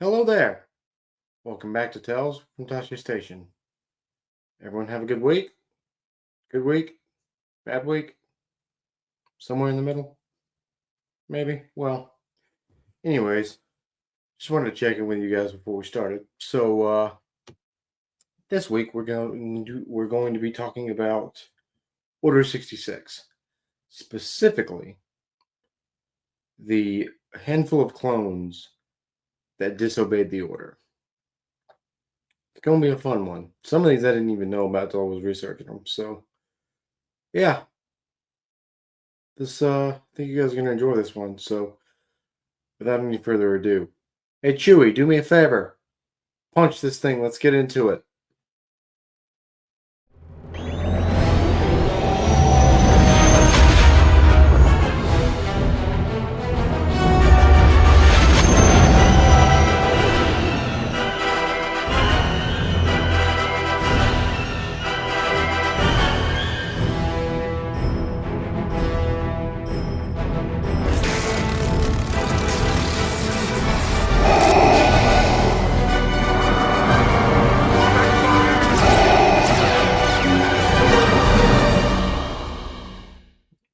Hello there. Welcome back to Tales from Tosche Station. Everyone have a good week? Good week? Bad week? Somewhere in the middle? Maybe? Well, anyways, just wanted to check in with you guys before we started. This week we're going to be talking about Order 66, specifically the handful of clones that disobeyed the order. It's going to be a fun one. Some of these I didn't even know about till I was researching them. So, yeah, I think you guys are going to enjoy this one. So, without any further ado, hey Chewy, do me a favor. Punch this thing. Let's get into it.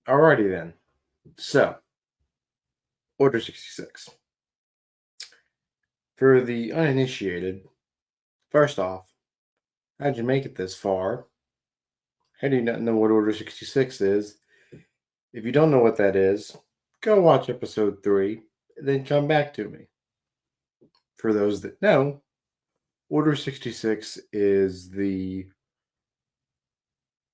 Alrighty then. So, Order 66. For the uninitiated, first off, how'd you make it this far? How do you not know what Order 66 is? If you don't know what that is, go watch episode 3, then come back to me. For those that know, Order 66 is the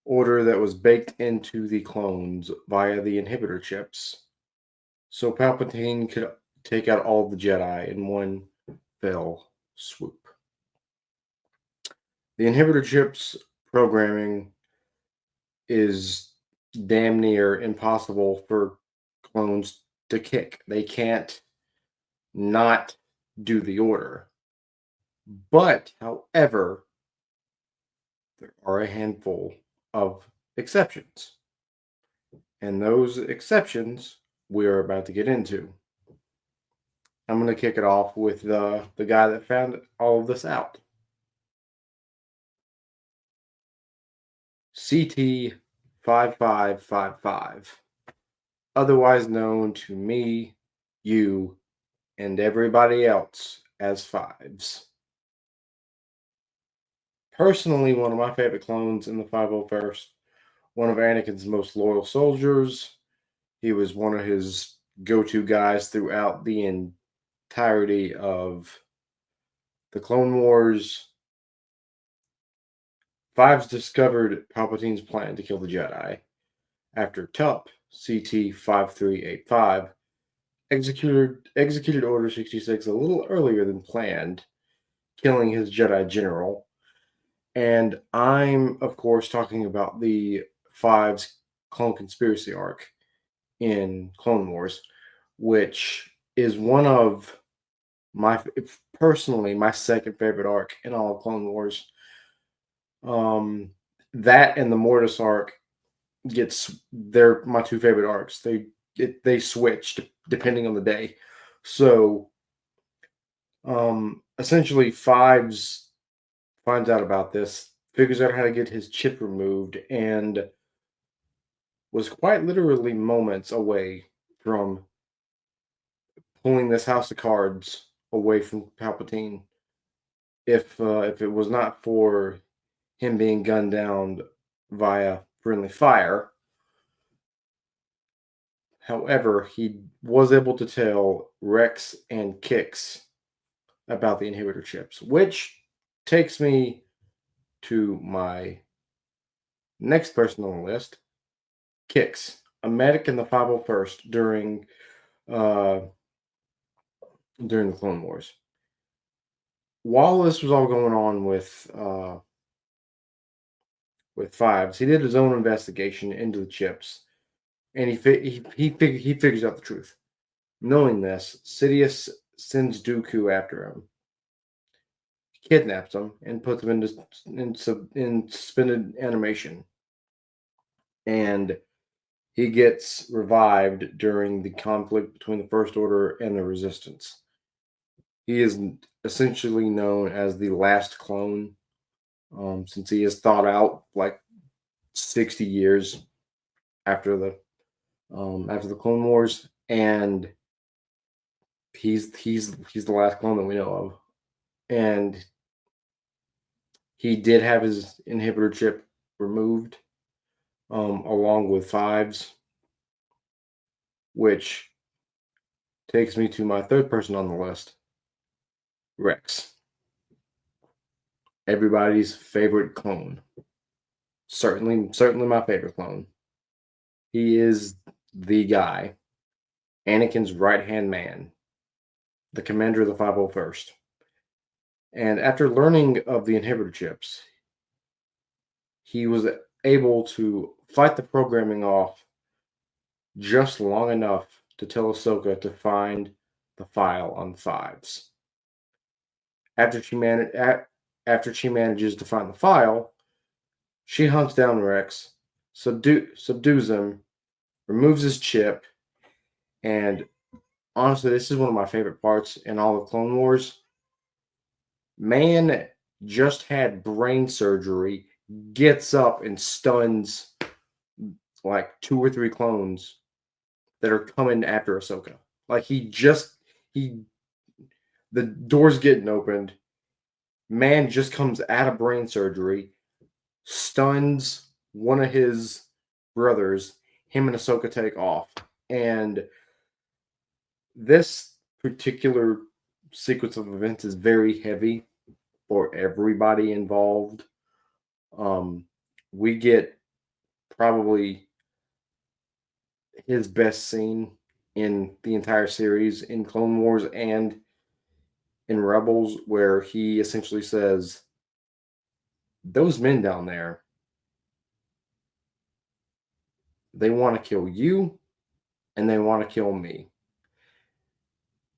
order that was baked into the clones via the inhibitor chips. So Palpatine could take out all the Jedi in one fell swoop. The inhibitor chips programming is damn near impossible for clones to kick. They can't not do the order. But, however, there are a handful of exceptions. And those exceptions we are about to get into. I'm going to kick it off with the guy that found all of this out. CT 5555, otherwise known to me, you, and everybody else as Fives. Personally, one of my favorite clones in the 501st, one of Anakin's most loyal soldiers. He was one of his go to guys throughout the entirety of the Clone Wars. Fives discovered Palpatine's plan to kill the Jedi after Tup, CT 5385, executed Order 66 a little earlier than planned, killing his Jedi general. And I'm, of course, talking about the Fives Clone Conspiracy arc in Clone Wars, which is one of my, personally, my second favorite arc in all of Clone Wars. That and the Mortis arc they're my two favorite arcs. They switch depending on the day. So, essentially, Fives finds out about this, figures out how to get his chip removed, and was quite literally moments away from pulling this house of cards away from Palpatine. If it was not for him being gunned down via friendly fire. However, he was able to tell Rex and Kix about the inhibitor chips, which takes me to my next person on the list, Kix, a medic in the 501st uh, during the Clone Wars. While this was all going on with Fives, he did his own investigation into the chips, and he figures out the truth. Knowing this, Sidious sends Dooku after him, kidnaps him, and puts him in suspended animation. And he gets revived during the conflict between the First Order and the Resistance. He is essentially known as the last clone, since he is thought out like 60 years after the Clone Wars, and he's the last clone that we know of. And he did have his inhibitor chip removed, along with Fives, which takes me to my third person on the list, Rex, everybody's favorite clone. Certainly my favorite clone. He is the guy, Anakin's right hand man, the commander of the 501st. And after learning of the inhibitor chips, he was able to fight the programming off just long enough to tell Ahsoka to find the file on Fives. After after she manages to find the file, she hunts down Rex, subdues him, removes his chip, and honestly, this is one of my favorite parts in all of Clone Wars. Man just had brain surgery, gets up and stuns like two or three clones that are coming after Ahsoka. Like he the door's getting opened. Man just comes out of brain surgery, stuns one of his brothers. Him and Ahsoka take off, and this particular sequence of events is very heavy for everybody involved. We get probably his best scene in the entire series in Clone Wars and in Rebels, where he essentially says, "Those men down there, they want to kill you and they want to kill me."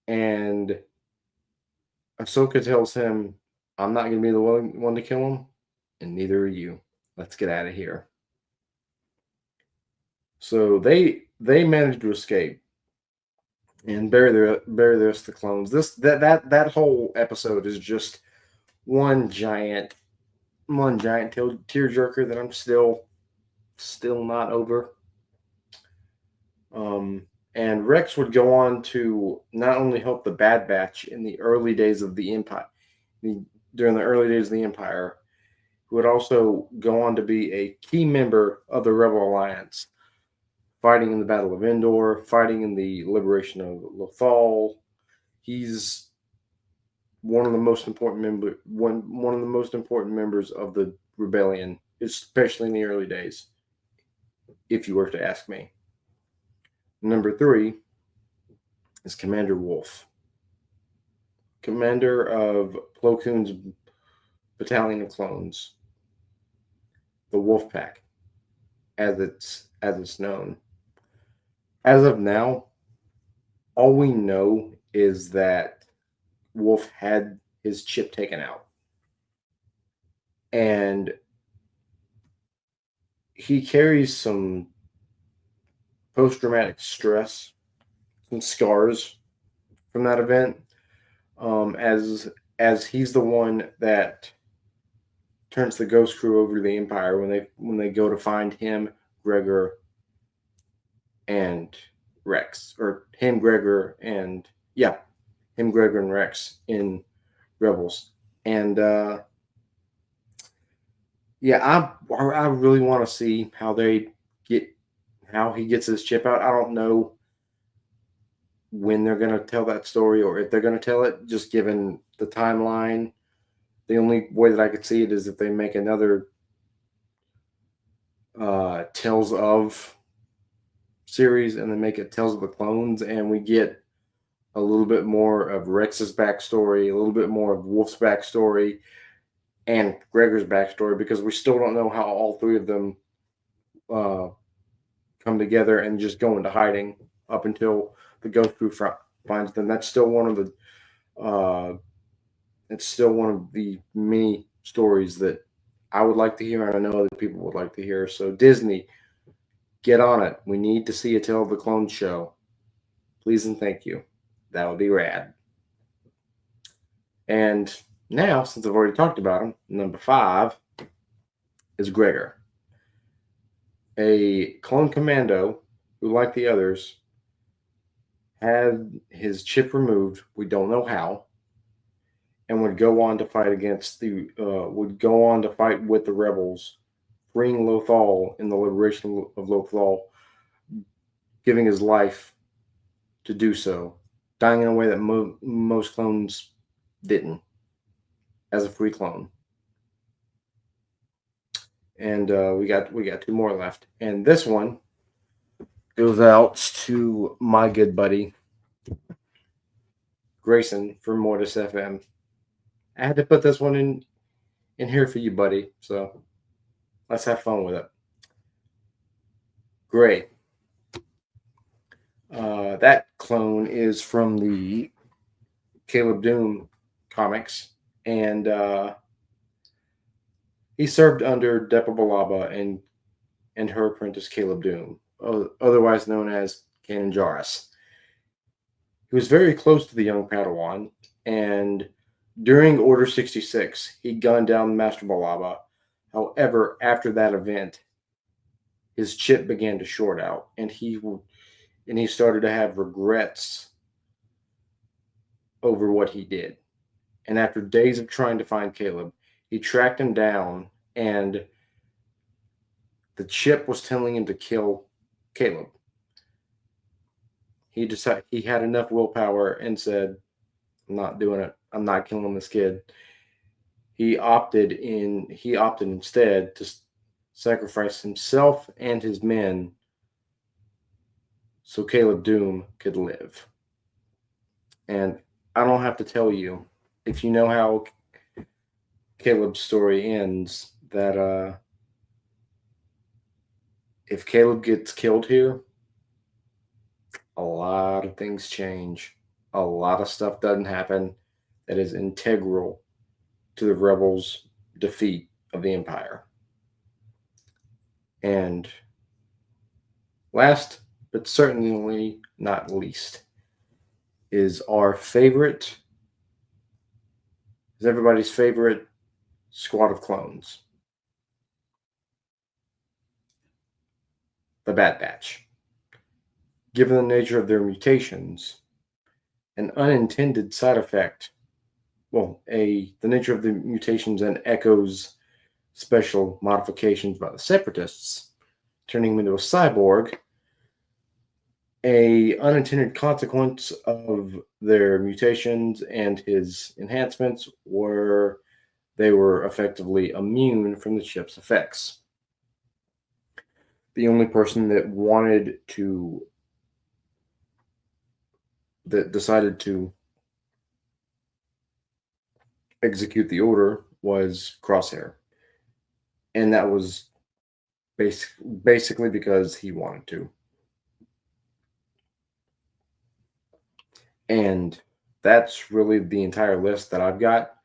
And Ahsoka tells him, "I'm not going to be the one to kill him, and neither are you. Let's get out of here." So they manage to escape and bury the rest of the clones. That whole episode is just one giant tearjerker that I'm still not over. And Rex would go on to not only help the Bad Batch in the early days of the Empire, during the early days of the Empire, who would also go on to be a key member of the Rebel Alliance, fighting in the Battle of Endor, fighting in the liberation of Lothal. He's one of the most important members of the rebellion, especially in the early days, if you were to ask me. Number 3 is Commander Wolf, commander of Plo Koon's battalion of clones, the Wolf Pack, as it's known. As of now, all we know is that Wolf had his chip taken out, and he carries some post-traumatic stress, some scars from that event. As he's the one that turns the Ghost Crew over to the Empire when they go to find him, Gregor, and Rex, or him, Gregor, and yeah, him, Gregor, and Rex in Rebels, and yeah, I really want to see get how he gets his chip out. I don't know when they're going to tell that story or if they're going to tell it, just given the timeline. The only way that I could see it is if they make another Tales of series and then make it Tales of the Clones, and we get a little bit more of Rex's backstory, a little bit more of Wolf's backstory, and Gregor's backstory, because we still don't know how all three of them uh, come together and just go into hiding up until the Ghost Crew finds them. That's still one of the it's still one of the many stories that I would like to hear, and I know other people would like to hear. So Disney, get on it. We need to see a Tale of the Clones show. Please and thank you. That would be rad. And now, since I've already talked about him, number 5 is Gregor, a clone commando who, like the others, had his chip removed. We don't know how, and would go on to fight against the would go on to fight with the rebels, freeing Lothal in the liberation of Lothal, giving his life to do so, dying in a way that most clones didn't, as a free clone. And we got two more left, and this one goes out to my good buddy Grayson from Mortis FM. I had to put this one in here for you, buddy. So let's have fun with it. Great. That clone is from the Caleb Doom comics, and he served under Depa Balaba and her apprentice Caleb Doom, otherwise known as Kanan Jarrus. He was very close to the young Padawan, and during Order 66, he gunned down Master Balaba. However, after that event, his chip began to short out, and he started to have regrets over what he did. And after days of trying to find Caleb, he tracked him down, and the chip was telling him to kill Caleb. He decided he had enough willpower and said, "I'm not doing it. I'm not killing this kid." He opted instead to sacrifice himself and his men so Caleb Doom could live. And I don't have to tell you, if you know how Caleb's story ends, that if Caleb gets killed here, a lot of things change. A lot of stuff doesn't happen that is integral to the rebels' defeat of the Empire. And last, but certainly not least, is everybody's favorite squad of clones, the Bad Batch. Given the nature of their mutations, an unintended side effect, the nature of the mutations and Echo's special modifications by the Separatists, turning him into a cyborg, a unintended consequence of their mutations and his enhancements were they were effectively immune from the chip's effects. The only person that decided to execute the order was Crosshair, and that was basically because he wanted to. And that's really the entire list that I've got.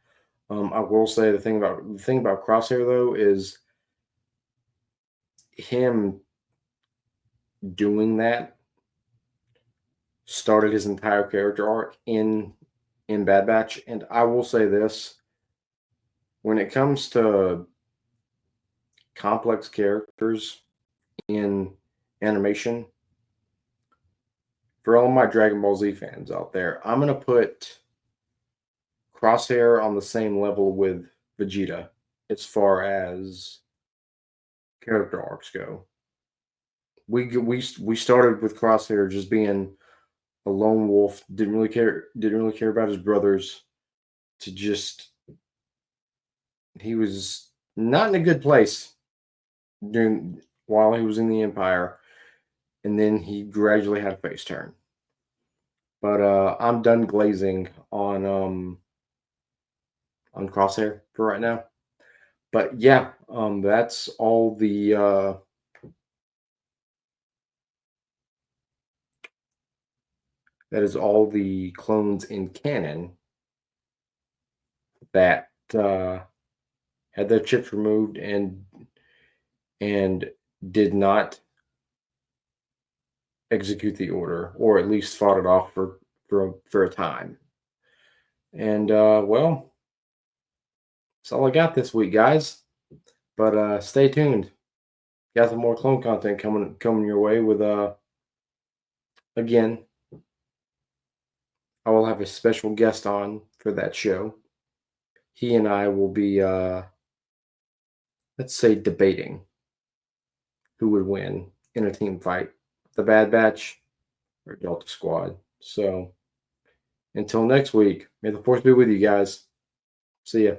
I will say the thing about Crosshair though is him doing that started his entire character arc in Bad Batch. And I will say this: when it comes to complex characters in animation, for all my Dragon Ball Z fans out there, I'm gonna put Crosshair on the same level with Vegeta as far as character arcs go. We started with Crosshair just being a lone wolf, didn't really care about his brothers. To just he was not in a good place during while he was in the Empire, and then he gradually had a face turn. But I'm done glazing on Crosshair for right now. But yeah, that is all the clones in canon that had their chips removed and did not execute the order, or at least fought it off for a time. And well, that's all I got this week, guys. But stay tuned. Got some more clone content coming your way with again, I will have a special guest on for that show. He and I will be let's say debating who would win in a team fight, the Bad Batch or Delta Squad. So until next week, may the force be with you guys. See ya.